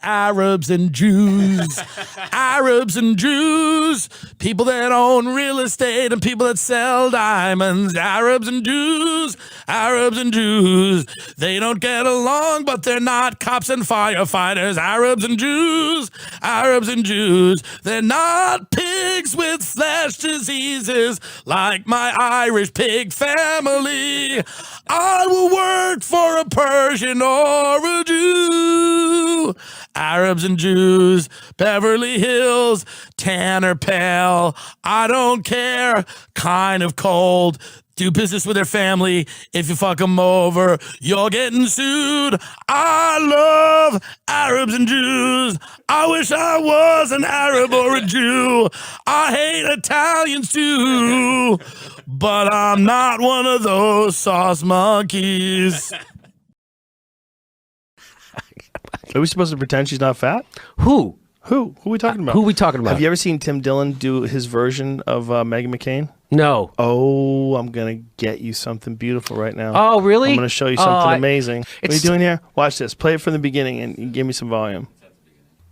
Arabs and Jews, Arabs and Jews, people that own real estate and people that sell diamonds, Arabs and Jews, Arabs and Jews, they don't get along, but they're not cops and firefighters, Arabs and Jews, Arabs and Jews, they're not pigs with flesh diseases like my Irish pig family. I will work for a Persian or a Jew. Arabs and Jews, Beverly Hills, tan or pale, I don't care, kind of cold. Do business with their family. If you fuck them over, you're getting sued. I love Arabs and Jews. I wish I was an Arab or a Jew. I hate Italians too, but I'm not one of those sauce monkeys. Are we supposed to pretend she's not fat? Who? Who are we talking about? Who are we talking about? Have you ever seen Tim Dillon do his version of Meghan McCain? No. Oh, I'm going to get you something beautiful right now. Oh, really? I'm going to show you something amazing. What are you doing here? Watch this. Play it from the beginning and give me some volume.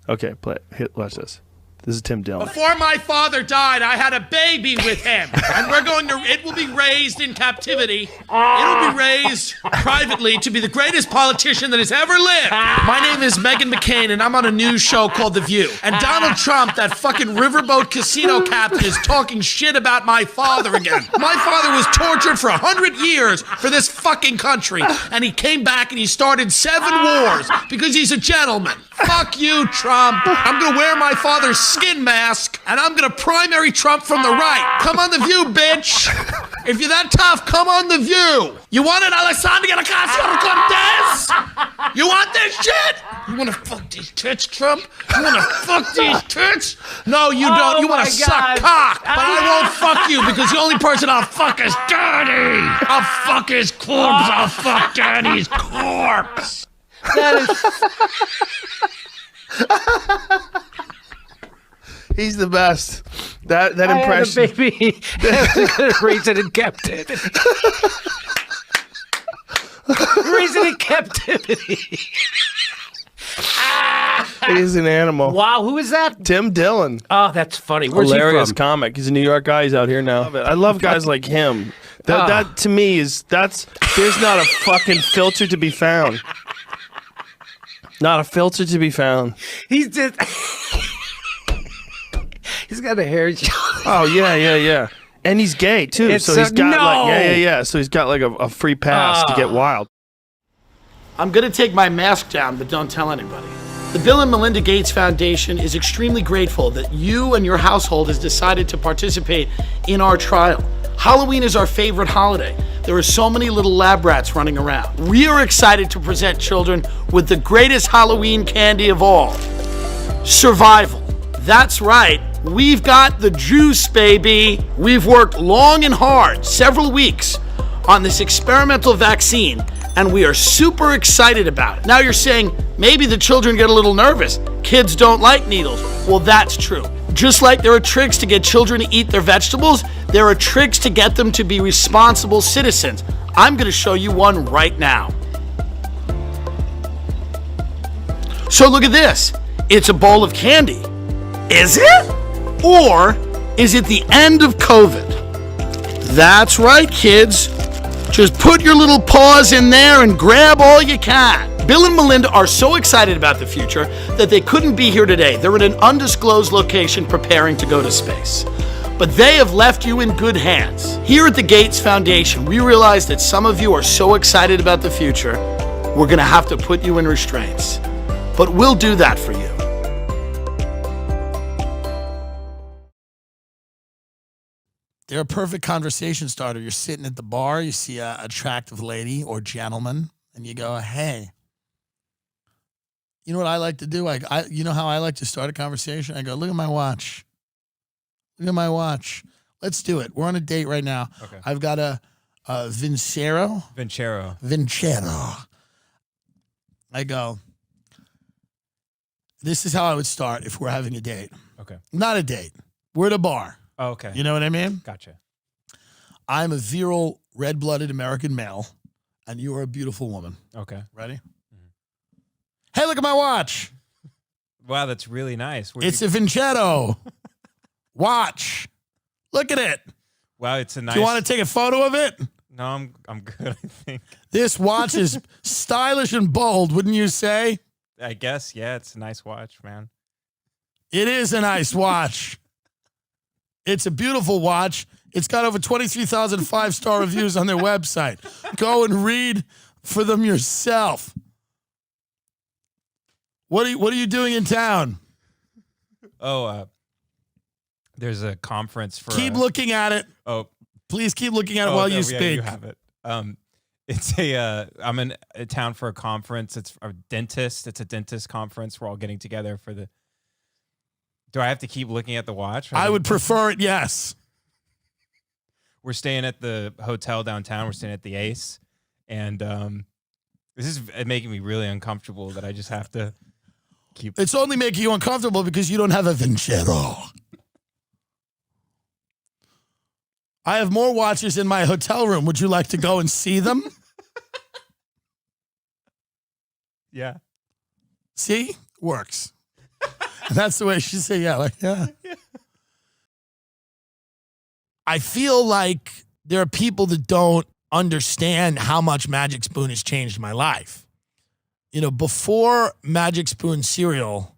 Okay, play it. Watch this. This is Tim Dillon. Before my father died, I had a baby with him, and it will be raised in captivity. It'll be raised privately to be the greatest politician that has ever lived. My name is Meghan McCain, and I'm on a news show called The View. And Donald Trump, that fucking riverboat casino captain, is talking shit about my father again. My father was tortured for 100 years for this fucking country, and he came back and he started 7 wars because he's a gentleman. Fuck you, Trump. I'm gonna wear my father's skin mask, and I'm gonna primary Trump from the right. Come on The View, bitch. If you're that tough, come on The View. You want it, Alessandra Ocasio-Cortez? You want this shit? You wanna fuck these tits, Trump? You wanna fuck these tits? No, you don't. You wanna suck cock. But I won't fuck you because the only person I'll fuck is Daddy. I'll fuck his corpse. I'll fuck Daddy's corpse. That is... He's the best. That impression. I had a baby. Raise it in captivity. Raise it in captivity. He's an animal. Wow, who is that? Tim Dillon. Oh, that's funny. Where's Hilarious he from? comic. He's a New York guy. He's out here now. I love guys like him. That to me there's not a fucking filter to be found. Not a filter to be found. He's just... He's got a hair. Oh, yeah. And he's gay, too. So he's got yeah. So he's got like a free pass to get wild. I'm going to take my mask down, but don't tell anybody. The Bill and Melinda Gates Foundation is extremely grateful that you and your household has decided to participate in our trial. Halloween is our favorite holiday. There are so many little lab rats running around. We are excited to present children with the greatest Halloween candy of all, survival. That's right, we've got the juice, baby. We've worked long and hard, several weeks, on this experimental vaccine, and we are super excited about it. Now you're saying, maybe the children get a little nervous. Kids don't like needles. Well, that's true. Just like there are tricks to get children to eat their vegetables, there are tricks to get them to be responsible citizens. I'm gonna show you one right now. So look at this. It's a bowl of candy. Is it? Or is it the end of COVID? That's right, kids. Just put your little paws in there and grab all you can. Bill and Melinda are so excited about the future that they couldn't be here today. They're in an undisclosed location preparing to go to space. But they have left you in good hands. Here at the Gates Foundation, we realize that some of you are so excited about the future, we're gonna have to put you in restraints. But we'll do that for you. They're a perfect conversation starter. You're sitting at the bar, you see an attractive lady or gentleman, and you go, hey, you know what I like to do? You know how I like to start a conversation? I go, look at my watch. Look at my watch. Let's do it. We're on a date right now. Okay. I've got a Vincero. I go, this is how I would start if we're having a date. Okay. Not a date. We're at a bar. Oh, okay. You know what I mean? Gotcha. I'm a virile, red-blooded American male, and you are a beautiful woman. Okay. Ready? Mm-hmm. Hey, look at my watch. Wow, that's really nice. It's a Vincetto watch. Look at it. Wow, it's a nice. Do you want to take a photo of it? No, I'm good, I think. This watch is stylish and bold, wouldn't you say? I guess, yeah, it's a nice watch, man. It is a nice watch. It's a beautiful watch. It's got over 23,000 5-star reviews on their website. Go and read for them yourself. What are you doing in town? Oh, there's a conference for. Keep looking at it. Oh, please keep looking at it while you speak. You have it. It's I'm in a town for a conference. It's a dentist. It's a dentist conference. We're all getting together for the. Do I have to keep looking at the watch? I would prefer it. Yes. We're staying at the hotel downtown. We're staying at the Ace, and this is making me really uncomfortable that I just have to keep. It's only making you uncomfortable because you don't have a Vincero. I have more watches in my hotel room. Would you like to go and see them? Yeah. See? Works. That's the way she said, yeah, like, yeah. I feel like there are people that don't understand how much Magic Spoon has changed my life. You know, before Magic Spoon cereal,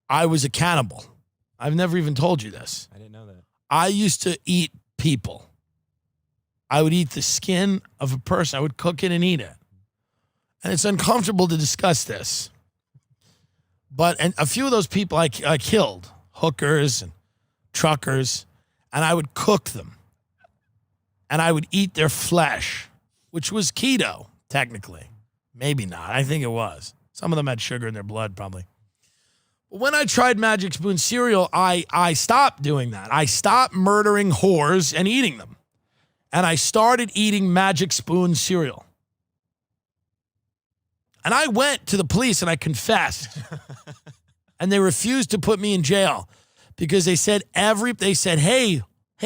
I was a cannibal. I've never even told you this. I didn't know that. I used to eat people. I would eat the skin of a person. I would cook it and eat it. And it's uncomfortable to discuss this. And a few of those people I killed, hookers and truckers, and I would cook them. And I would eat their flesh, which was keto, technically. Maybe not. I think it was. Some of them had sugar in their blood, probably. But when I tried Magic Spoon cereal, I stopped doing that. I stopped murdering whores and eating them. And I started eating Magic Spoon cereal. And I went to the police and I confessed. And they refused to put me in jail because they said, hey,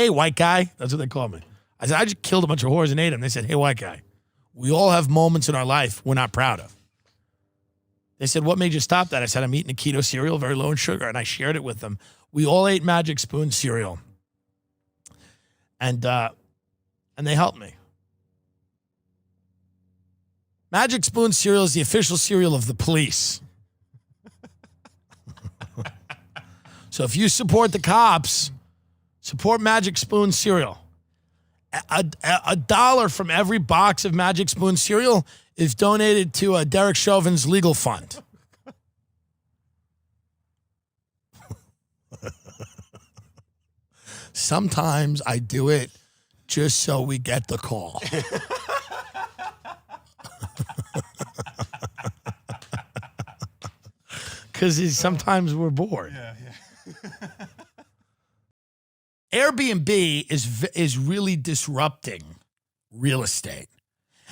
white guy. That's what they called me. I said, I just killed a bunch of whores and ate them. They said, hey, white guy, we all have moments in our life we're not proud of. They said, what made you stop that? I said, I'm eating a keto cereal, very low in sugar. And I shared it with them. We all ate Magic Spoon cereal. And they helped me. Magic Spoon cereal is the official cereal of the police. So if you support the cops, support Magic Spoon cereal. A dollar from every box of Magic Spoon cereal is donated to Derek Chauvin's legal fund. Sometimes I do it just so we get the call. Because sometimes we're bored. Yeah. Airbnb is really disrupting real estate.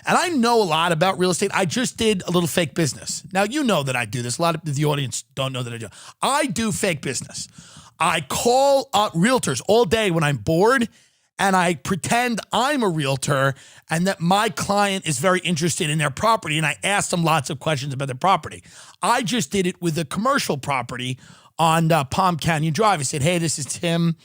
And I know a lot about real estate. I just did a little fake business. Now, you know that I do this. A lot of the audience don't know that I do. I do fake business. I call up realtors all day when I'm bored, and I pretend I'm a realtor and that my client is very interested in their property, and I ask them lots of questions about their property. I just did it with a commercial property on Palm Canyon Drive. I said, hey, this is Tim.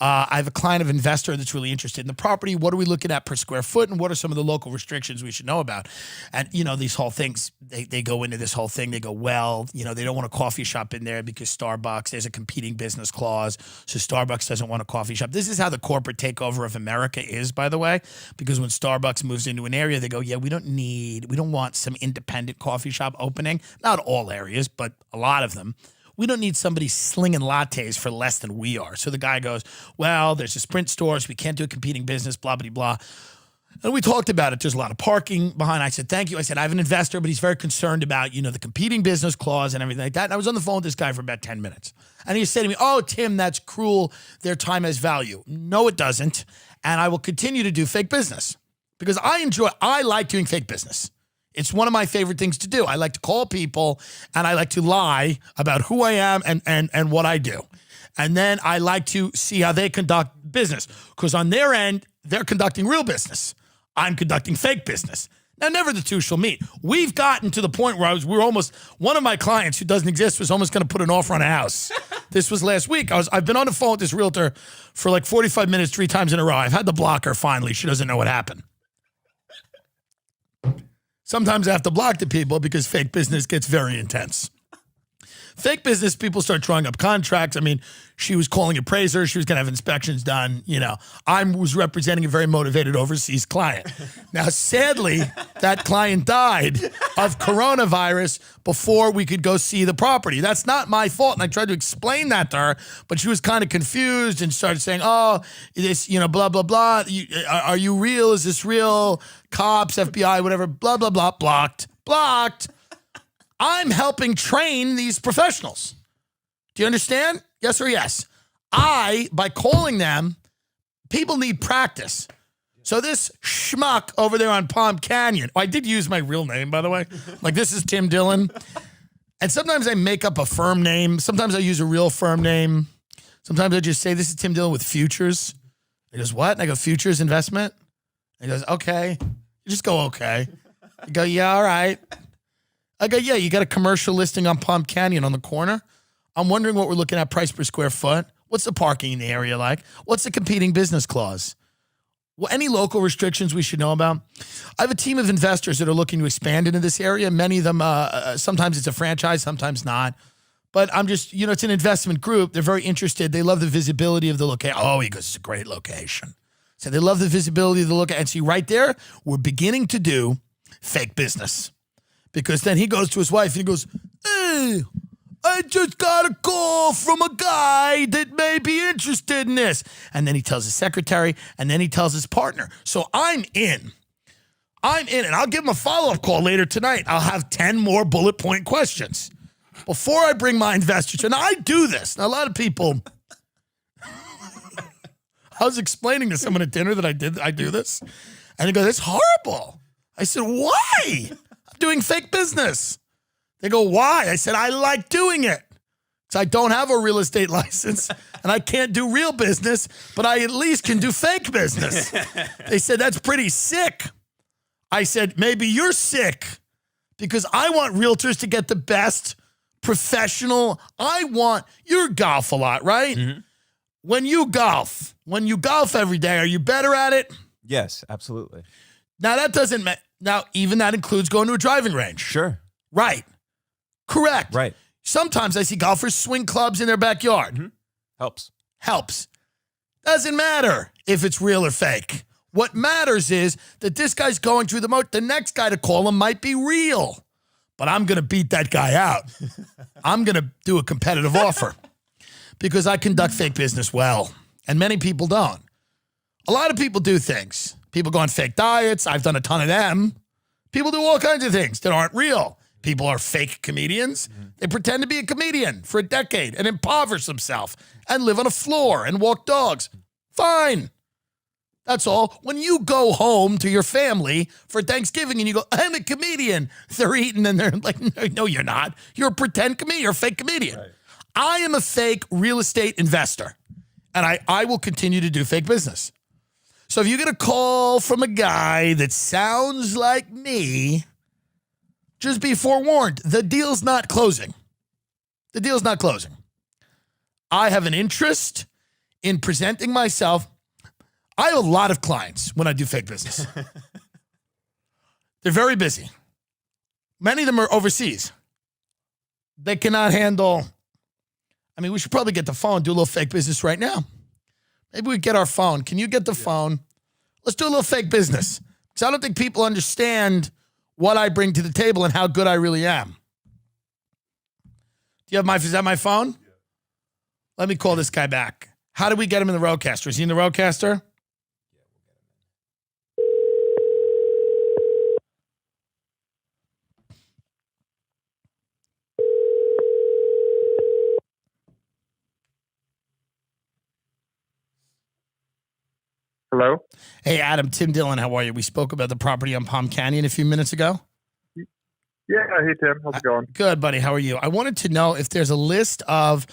I have a client of investor that's really interested in the property. What are we looking at per square foot? And what are some of the local restrictions we should know about? And, you know, these whole things, they go into this whole thing. They go, well, you know, they don't want a coffee shop in there because Starbucks, there's a competing business clause. So Starbucks doesn't want a coffee shop. This is how the corporate takeover of America is, by the way, because when Starbucks moves into an area, they go, yeah, we don't want some independent coffee shop opening. Not all areas, but a lot of them. We don't need somebody slinging lattes for less than we are. So the guy goes, well, there's a Sprint stores. We can't do a competing business, blah, blah, blah. And we talked about it. There's a lot of parking behind. I said, thank you. I said, I have an investor, but he's very concerned about, you know, the competing business clause and everything like that. And I was on the phone with this guy for about 10 minutes. And he said to me, oh, Tim, that's cruel. Their time has value. No, it doesn't. And I will continue to do fake business because I like doing fake business. It's one of my favorite things to do. I like to call people and I like to lie about who I am and what I do. And then I like to see how they conduct business because on their end, they're conducting real business. I'm conducting fake business. Now, never the two shall meet. We've gotten to the point where one of my clients who doesn't exist was almost going to put an offer on a house. This was last week. I've been on the phone with this realtor for like 45 minutes, 3 times in a row. I've had to block her finally. She doesn't know what happened. Sometimes I have to block the people because fake business gets very intense. Fake business, people start drawing up contracts. I mean, she was calling appraisers. She was going to have inspections done. I was representing a very motivated overseas client. Now, sadly, that client died of coronavirus before we could go see the property. That's not my fault. And I tried to explain that to her, but she was kind of confused and started saying, oh, this, blah, blah, blah. Are you real? Is this real? Cops, FBI, whatever, blah, blah, blah. Blocked. I'm helping train these professionals. Do you understand? Yes or yes? By calling them, people need practice. So this schmuck over there on Palm Canyon, I did use my real name, by the way. Like, this is Tim Dillon. And sometimes I make up a firm name. Sometimes I use a real firm name. Sometimes I just say, this is Tim Dillon with Futures. He goes, what? And I go, Futures Investment? And he goes, okay. You just go, okay. I go, yeah, all right. I go, yeah, you got a commercial listing on Palm Canyon on the corner. I'm wondering what we're looking at price per square foot. What's the parking in the area like? What's the competing business clause? Well, any local restrictions we should know about? I have a team of investors that are looking to expand into this area. Many of them, sometimes it's a franchise, sometimes not. But I'm just, it's an investment group. They're very interested. They love the visibility of the location. Oh, he goes, it's a great location. So they love the visibility of the location. And see, right there, we're beginning to do fake business. Because then he goes to his wife and he goes, hey, I just got a call from a guy that may be interested in this. And then he tells his secretary, and then he tells his partner. So I'm in, and I'll give him a follow-up call later tonight. I'll have 10 more bullet point questions before I bring my investors. And I do this. Now, a lot of people, I was explaining to someone at dinner that I do this. And they go, that's horrible. I said, why? Doing fake business. They go, why? I said, I like doing it. So I don't have a real estate license and I can't do real business, but I at least can do fake business. They said, that's pretty sick. I said, maybe you're sick because I want realtors to get the best professional. You golf a lot, right? Mm-hmm. When you golf every day, are you better at it? Yes, absolutely. Now that doesn't matter. Now, even that includes going to a driving range. Sure. Right. Correct. Right. Sometimes I see golfers swing clubs in their backyard. Mm-hmm. Helps. Doesn't matter if it's real or fake. What matters is that this guy's going through the next guy to call him might be real. But I'm going to beat that guy out. I'm going to do a competitive offer because I conduct fake business well. And many people don't. A lot of people do things. People go on fake diets. I've done a ton of them. People do all kinds of things that aren't real. People are fake comedians. Mm-hmm. They pretend to be a comedian for a decade and impoverish themselves and live on a floor and walk dogs. Fine. That's all. When you go home to your family for Thanksgiving and you go, I'm a comedian, they're eating and they're like, no, you're not. You're a pretend comedian. You're a fake comedian. Right. I am a fake real estate investor, and I will continue to do fake business. So if you get a call from a guy that sounds like me, just be forewarned. The deal's not closing. I have an interest in presenting myself. I have a lot of clients when I do fake business. They're very busy. Many of them are overseas. They cannot handle. I mean, we should probably get the phone, do a little fake business right now. Maybe we get our phone. Can you get the phone? Let's do a little fake business. Because I don't think people understand what I bring to the table and how good I really am. Is that my phone? Yeah. Let me call this guy back. How do we get him in the Roadcaster? Is he in the Roadcaster? Hello? Hey, Adam, Tim Dillon, how are you? We spoke about the property on Palm Canyon a few minutes ago. Yeah, hey, Tim. How's it going? Good, buddy. How are you? I wanted to know if there's a list of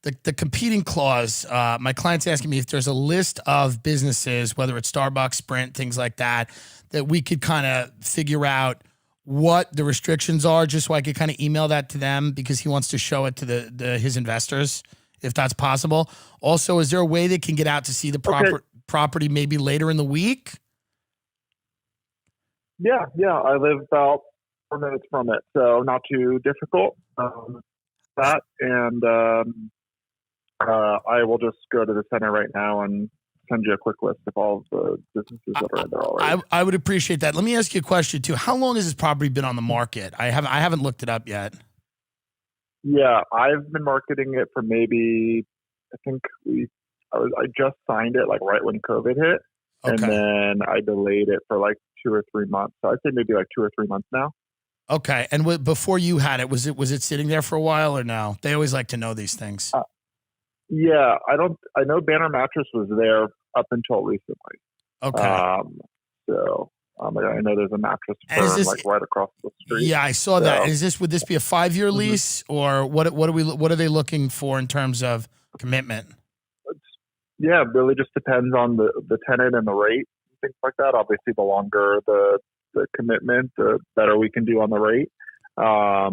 the competing clause. My client's asking me if there's a list of businesses, whether it's Starbucks, Sprint, things like that, that we could kind of figure out what the restrictions are, just so I could kind of email that to them, because he wants to show it to his investors, if that's possible. Also, is there a way they can get out to see the property maybe later in the week? Yeah. I live about 4 minutes from it, so not too difficult. That and I will just go to the center right now and send you a quick list of all of the businesses that are in there already. I would appreciate that. Let me ask you a question too. How long has this property been on the market? I haven't looked it up yet. Yeah, I've been marketing it for maybe, I think I just signed it like right when COVID hit, and then I delayed it for like 2 or 3 months. So I'd say maybe like 2 or 3 months now. Okay, and before you had it, was it sitting there for a while or no? They always like to know these things. Yeah, I know Banner Mattress was there up until recently. Okay. I know there's a mattress firm like right across the street. Yeah, I saw that. Would this be a 5-year lease, or what are they looking for in terms of commitment? Yeah, it really just depends on the tenant and the rate, things like that. Obviously, the longer the commitment, the better we can do on the rate. I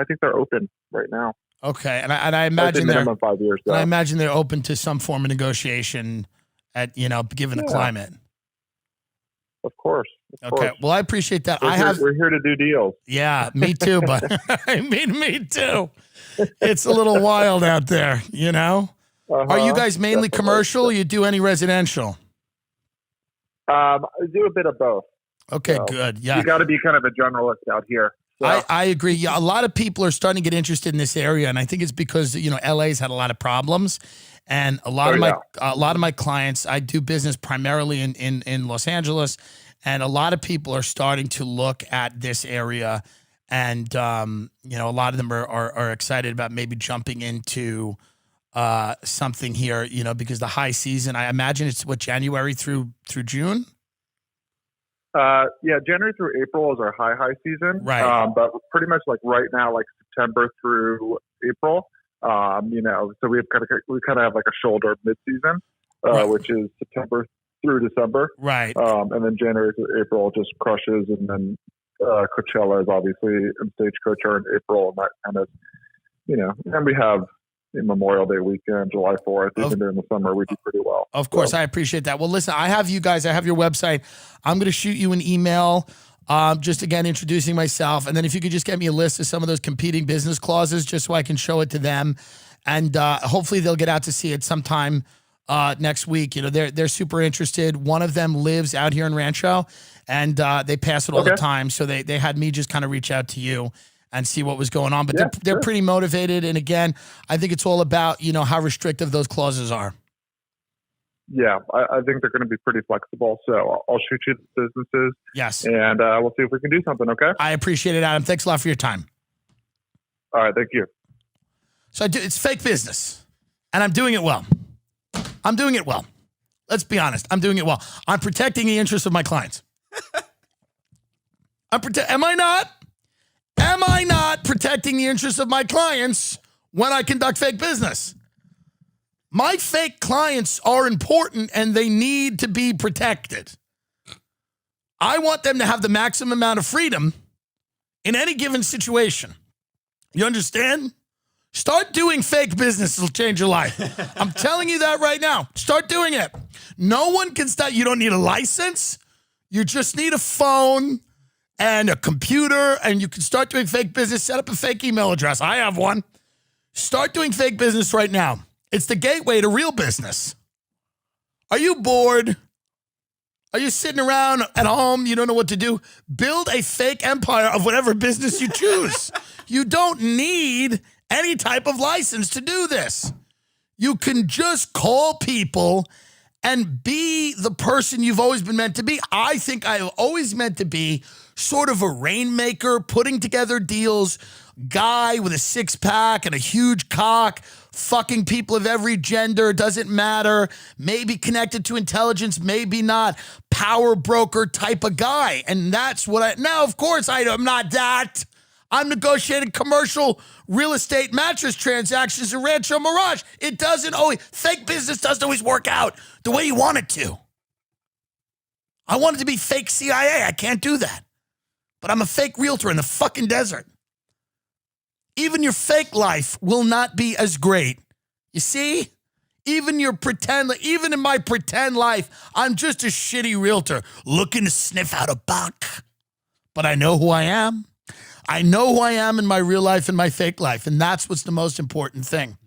think they're open right now. Okay, and I imagine minimum 5 years. I imagine they're open to some form of negotiation given the climate. Of course. Okay. Well, I appreciate that. We're here to do deals. Yeah, me too. But I mean, me too. It's a little wild out there, Are you guys mainly commercial? Or you do any residential? I do a bit of both. Okay, good. Yeah, you got to be kind of a generalist out here. So. I agree. Yeah, a lot of people are starting to get interested in this area, and I think it's because LA's had a lot of problems, and a lot of my clients. I do business primarily in Los Angeles, and a lot of people are starting to look at this area, and a lot of them are excited about maybe jumping into something here. Because the high season, I imagine it's January through June. January through April is our high season. Right. But pretty much like right now, like September through April, so we kind of have like a shoulder mid-season, which is September through December. Right. And then January through April just crushes, and then Coachella is obviously and Stagecoach are in April, and that kind of, and we have Memorial Day weekend, July 4th, even during the summer, we do pretty well. Of course, I appreciate that. Well, listen, I have your website. I'm going to shoot you an email, just again, introducing myself. And then if you could just get me a list of some of those competing business clauses, just so I can show it to them. And hopefully they'll get out to see it sometime next week. They're super interested. One of them lives out here in Rancho, and they pass it all the time. So they had me just kind of reach out to you and see what was going on. But they're pretty motivated. And again, I think it's all about, how restrictive those clauses are. Yeah, I think they're going to be pretty flexible. So I'll shoot you the businesses. Yes. And we'll see if we can do something, okay? I appreciate it, Adam. Thanks a lot for your time. All right, thank you. So it's fake business, and I'm doing it well. Let's be honest. I'm doing it well. I'm protecting the interests of my clients. Am I not? Am I not protecting the interests of my clients when I conduct fake business? My fake clients are important, and they need to be protected. I want them to have the maximum amount of freedom in any given situation. You understand? Start doing fake business. It'll change your life. I'm telling you that right now. Start doing it. No one can stop. You don't need a license. You just need a phone and a computer, and you can start doing fake business. Set up a fake email address. I have one. Start doing fake business right now. It's the gateway to real business. Are you bored? Are you sitting around at home? You don't know what to do? Build a fake empire of whatever business you choose. You don't need any type of license to do this. You can just call people and be the person you've always been meant to be. I think I've always meant to be sort of a rainmaker, putting together deals, guy with a six-pack and a huge cock, fucking people of every gender, doesn't matter, maybe connected to intelligence, maybe not, power broker type of guy. And that's what now, of course, I'm not that. I'm negotiating commercial real estate mattress transactions in Rancho Mirage. It doesn't always, fake business doesn't always work out the way you want it to. I want it to be fake CIA. I can't do that. But I'm a fake realtor in the fucking desert. Even your fake life will not be as great. You see? Even in my pretend life, I'm just a shitty realtor looking to sniff out a buck. But I know who I am. I know who I am in my real life and my fake life, and that's what's the most important thing.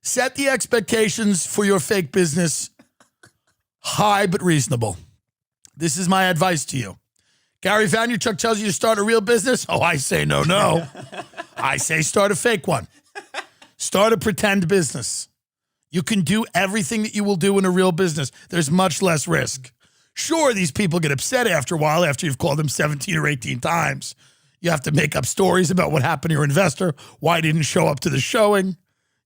Set the expectations for your fake business high but reasonable. This is my advice to you. Gary Vaynerchuk tells you to start a real business. Oh, I say no. I say start a fake one. Start a pretend business. You can do everything that you will do in a real business. There's much less risk. Sure, these people get upset after a while after you've called them 17 or 18 times. You have to make up stories about what happened to your investor, why he didn't show up to the showing,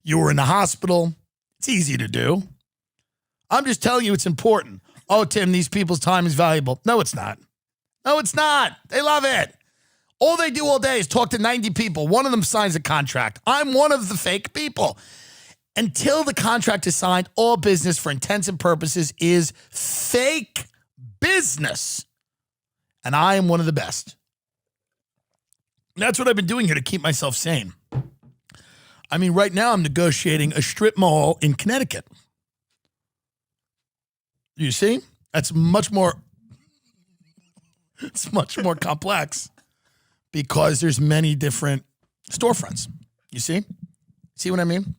you were in the hospital. It's easy to do. I'm just telling you it's important. Oh, Tim, these people's time is valuable. No, it's not. No, it's not. They love it. All they do all day is talk to 90 people. One of them signs a contract. I'm one of the fake people. Until the contract is signed, all business for intents and purposes is fake business. And I am one of the best. And that's what I've been doing here to keep myself sane. I mean, right now I'm negotiating a strip mall in Connecticut. You see? It's much more complex because there's many different storefronts. You see? See what I mean?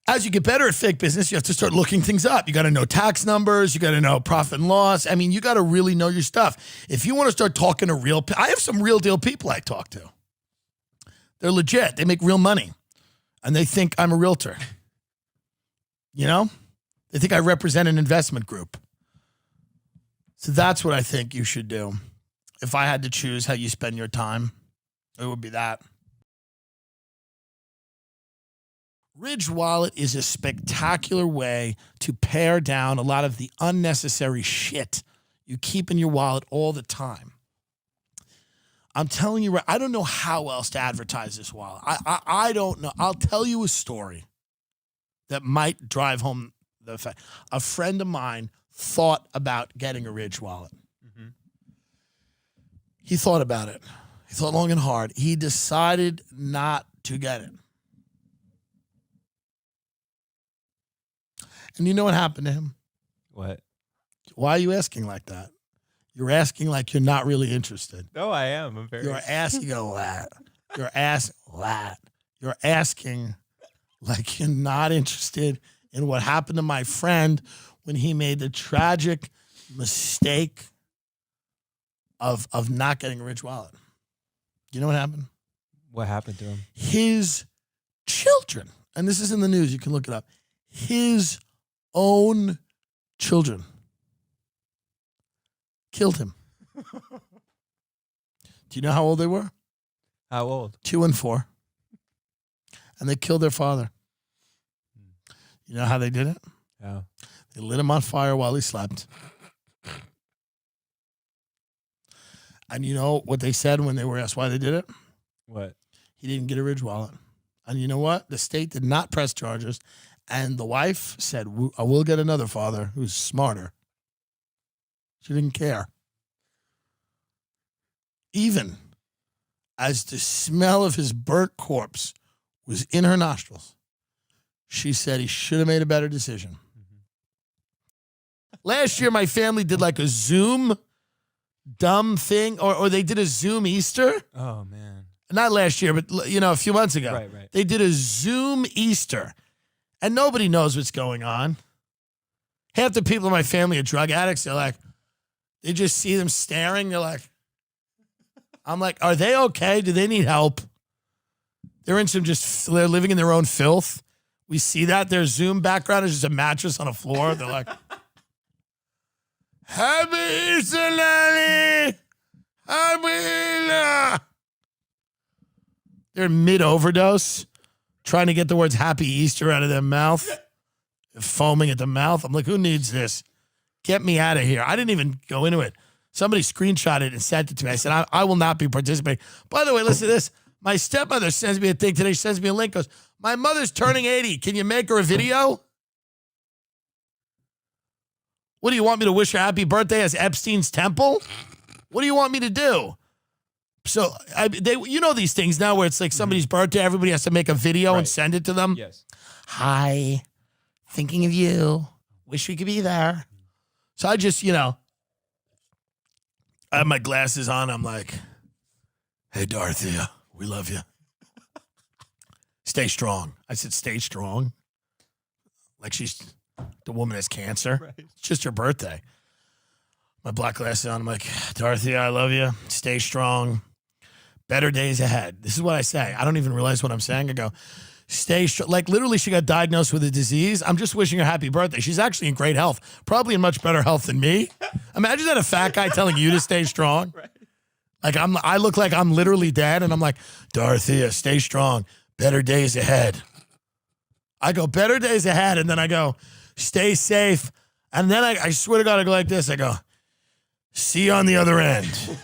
As you get better at fake business, you have to start looking things up. You got to know tax numbers. You got to know profit and loss. I mean, you got to really know your stuff. If you want to start talking to I have some real deal people I talk to. They're legit. They make real money. And they think I'm a realtor. You know? They think I represent an investment group. So that's what I think you should do. If I had to choose how you spend your time, it would be that. Ridge Wallet is a spectacular way to pare down a lot of the unnecessary shit you keep in your wallet all the time. I'm telling you, I don't know how else to advertise this wallet. I don't know. I'll tell you a story that might drive home the fact. A friend of mine thought about getting a Ridge Wallet. Mm-hmm. He thought about it. He thought long and hard. He decided not to get it. And you know what happened to him? What? Why are you asking like that? You're asking like you're not really interested. No, I am. I'm very. You're asking a lot. You're asking like you're not interested in what happened to my friend when he made the tragic mistake of not getting a Ridge Wallet. You know what happened? What happened to him? His children, and this is in the news, you can look it up, his own children killed him. Do you know how old they were? How old? 2 and 4. And they killed their father. You know how they did it? Yeah. They lit him on fire while he slept. And you know what they said when they were asked why they did it? What? He didn't get a Ridge Wallet. And you know what? The state did not press charges. And the wife said, I will get another father who's smarter. She didn't care. Even as the smell of his burnt corpse was in her nostrils, she said he should have made a better decision. Mm-hmm. Last year, my family did like a Zoom dumb thing, or they did a Zoom Easter. Oh, man. Not last year, but, a few months ago. Right. They did a Zoom Easter, and nobody knows what's going on. Half the people in my family are drug addicts. They're like, they just see them staring. They're like, I'm like, are they okay? Do they need help? They're they're living in their own filth. We see that. Their Zoom background is just a mattress on a floor. They're like, Happy Easter, Nanny! Happy. They're mid-overdose, trying to get the words Happy Easter out of their mouth, foaming at the mouth. I'm like, who needs this? Get me out of here. I didn't even go into it. Somebody screenshot it and sent it to me. I said, I will not be participating. By the way, listen to this. My stepmother sends me a thing today. She sends me a link. Goes, my mother's turning 80. Can you make her a video? What do you want me to wish her happy birthday as Epstein's temple? What do you want me to do? So you know these things now where it's like somebody's birthday, everybody has to make a video and send it to them. Yes. Hi, thinking of you. Wish we could be there. So I just, I have my glasses on. I'm like, hey, Dorothea, we love you. Stay strong. I said, stay strong. Like the woman has cancer. Right. It's just her birthday. My black glasses on. I'm like, Dorothea, I love you. Stay strong. Better days ahead. This is what I say. I don't even realize what I'm saying. I go, stay strong. Like literally she got diagnosed with a disease. I'm just wishing her happy birthday. She's actually in great health. Probably in much better health than me. Imagine that a fat guy telling you to stay strong. Right. Like I look like I'm literally dead and I'm like, Dorothea, stay strong. Better days ahead. I go, better days ahead. And then I go, stay safe. And then I swear to God, I go like this. I go, see you on the other end.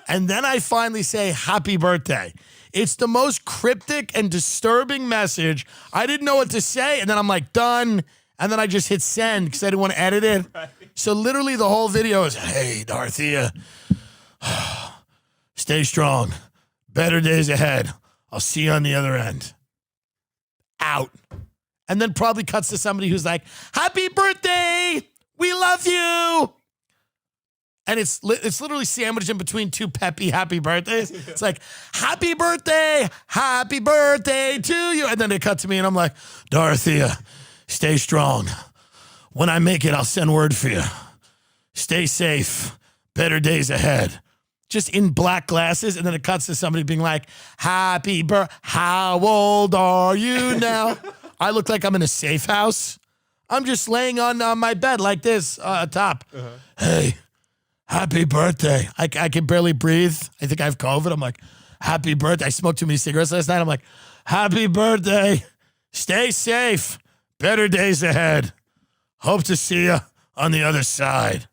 And then I finally say, happy birthday. It's the most cryptic and disturbing message. I didn't know what to say. And then I'm like, done. And then I just hit send because I didn't want to edit it. Right. So literally the whole video is, hey, Dorothea, stay strong. Better days ahead. I'll see you on the other end. Out. And then probably cuts to somebody who's like, happy birthday. We love you. And it's literally sandwiched in between two peppy happy birthdays. It's like, happy birthday to you. And then they cut to me and I'm like, Dorothea, stay strong. When I make it, I'll send word for you. Stay safe. Better days ahead. Just in black glasses. And then it cuts to somebody being like, happy birthday. How old are you now? I look like I'm in a safe house. I'm just laying on my bed like this top. Uh-huh. Hey. Happy birthday. I can barely breathe. I think I have COVID. I'm like, happy birthday. I smoked too many cigarettes last night. I'm like, happy birthday. Stay safe. Better days ahead. Hope to see you on the other side.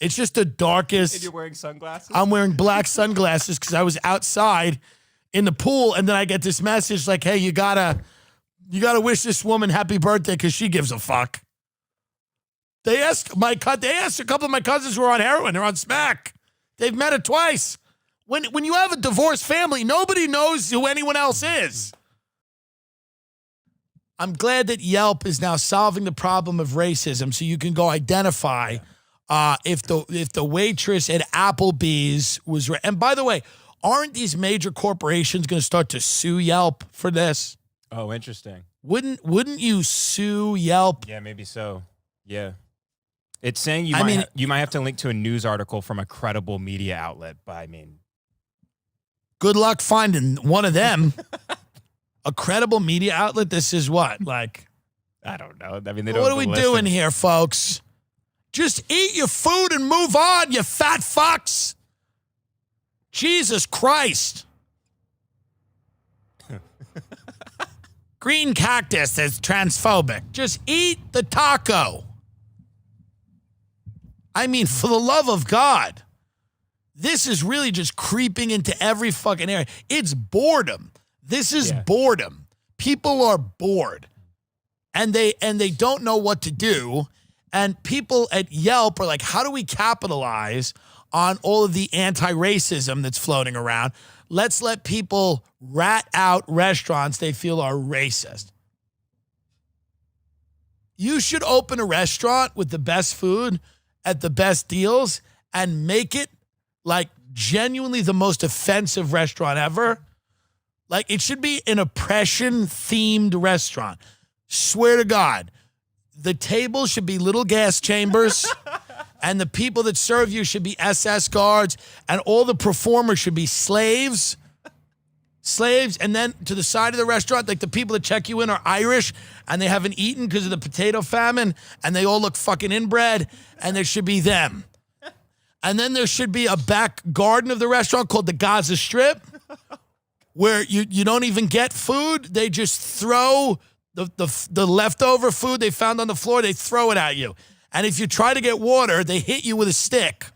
It's just the darkest. And you're wearing sunglasses? I'm wearing black sunglasses because I was outside in the pool. And then I get this message like, hey, you gotta wish this woman happy birthday because she gives a fuck. They asked a couple of my cousins who are on heroin. They're on smack. They've met it twice. When you have a divorced family, nobody knows who anyone else is. I'm glad that Yelp is now solving the problem of racism, so you can go identify if the waitress at Applebee's was. And by the way, aren't these major corporations going to start to sue Yelp for this? Oh, interesting. Wouldn't you sue Yelp? Yeah, maybe so. Yeah. It's saying you might have to link to a news article from a credible media outlet, but I mean, good luck finding one of them. A credible media outlet. This is what, like, I don't know. I mean, they don't. What are we doing here, folks? Just eat your food and move on, you fat fucks. Jesus Christ. Green Cactus is transphobic. Just eat the taco. I mean, for the love of God, this is really just creeping into every fucking area. It's boredom. This is boredom. People are bored, and they don't know what to do. And people at Yelp are like, how do we capitalize on all of the anti-racism that's floating around? Let's let people rat out restaurants they feel are racist. You should open a restaurant with the best food at the best deals and make it like genuinely the most offensive restaurant ever. Like it should be an oppression themed restaurant. Swear to God, the tables should be little gas chambers and the people that serve you should be SS guards and all the performers should be slaves. And then to the side of the restaurant, like the people that check you in are Irish and they haven't eaten because of the potato famine and they all look fucking inbred and there should be them. And then there should be a back garden of the restaurant called the Gaza Strip where you don't even get food. They just throw the leftover food they found on the floor, they throw it at you. And if you try to get water, they hit you with a stick.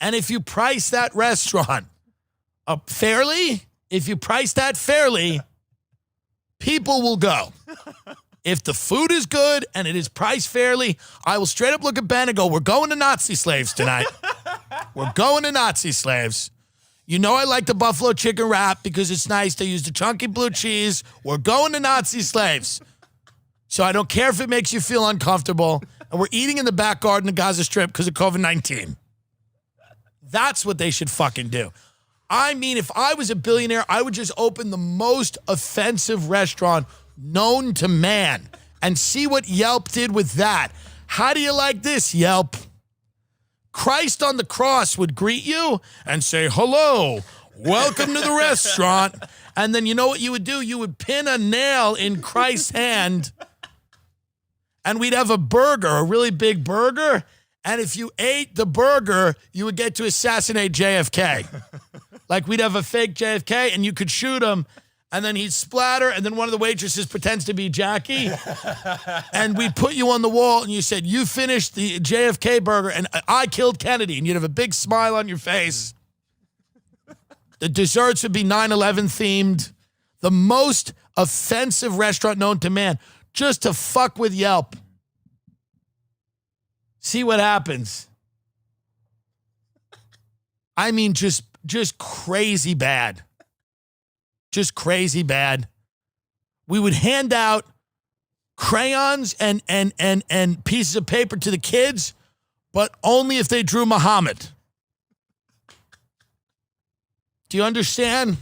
And if you price that restaurant fairly, people will go. If the food is good and it is priced fairly, I will straight up look at Ben and go, we're going to Nazi slaves tonight. We're going to Nazi slaves. You know I like the buffalo chicken wrap because it's nice. They use the chunky blue cheese. We're going to Nazi slaves. So I don't care if it makes you feel uncomfortable. And we're eating in the back garden of Gaza Strip because of COVID-19. That's what they should fucking do. I mean, if I was a billionaire, I would just open the most offensive restaurant known to man and see what Yelp did with that. How do you like this, Yelp? Christ on the cross would greet you and say, hello, welcome to the restaurant. And then you know what you would do? You would pin a nail in Christ's hand and we'd have a burger, a really big burger. And if you ate the burger, you would get to assassinate JFK. Like we'd have a fake JFK and you could shoot him and then he'd splatter and then one of the waitresses pretends to be Jackie and we'd put you on the wall and you said, you finished the JFK burger and I killed Kennedy, and you'd have a big smile on your face. The desserts would be 9/11 themed. The most offensive restaurant known to man, just to fuck with Yelp. See what happens. I mean, just crazy bad. Just crazy bad. We would hand out crayons and pieces of paper to the kids, but only if they drew Muhammad. Do you understand?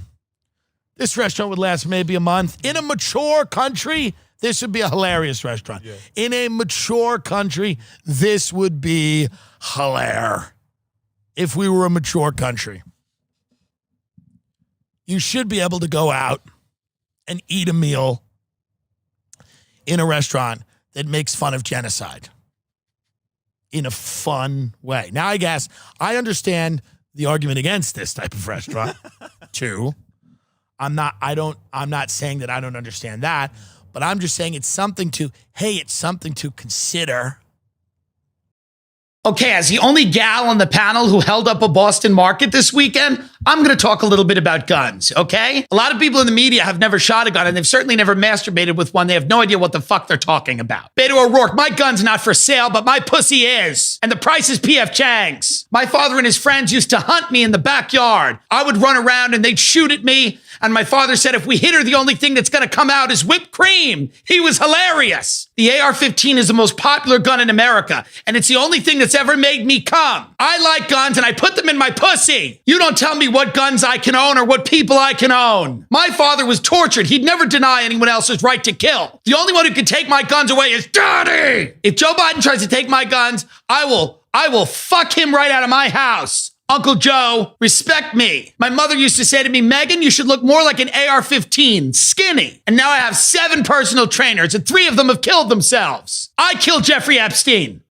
This restaurant would last maybe a month. In a mature country, this would be a hilarious restaurant. Yeah. In a mature country, this would be hilarious. If we were a mature country. You should be able to go out and eat a meal in a restaurant that makes fun of genocide in a fun way. Now, I guess I understand the argument against this type of restaurant too. I'm not saying that I don't understand that, but I'm just saying it's something to consider. Okay, as the only gal on the panel who held up a Boston market this weekend, I'm going to talk a little bit about guns, okay? A lot of people in the media have never shot a gun, and they've certainly never masturbated with one. They have no idea what the fuck they're talking about. Beto O'Rourke, my gun's not for sale, but my pussy is. And the price is P.F. Chang's. My father and his friends used to hunt me in the backyard. I would run around and they'd shoot at me. And my father said, if we hit her, the only thing that's going to come out is whipped cream. He was hilarious. The AR-15 is the most popular gun in America, and it's the only thing that's ever made me come. I like guns, and I put them in my pussy. You don't tell me what guns I can own or what people I can own. My father was tortured. He'd never deny anyone else's right to kill. The only one who can take my guns away is Daddy. If Joe Biden tries to take my guns, I will fuck him right out of my house. Uncle Joe, respect me. My mother used to say to me, Megan, you should look more like an AR-15, skinny. And now I have 7 personal trainers and 3 of them have killed themselves. I killed Jeffrey Epstein.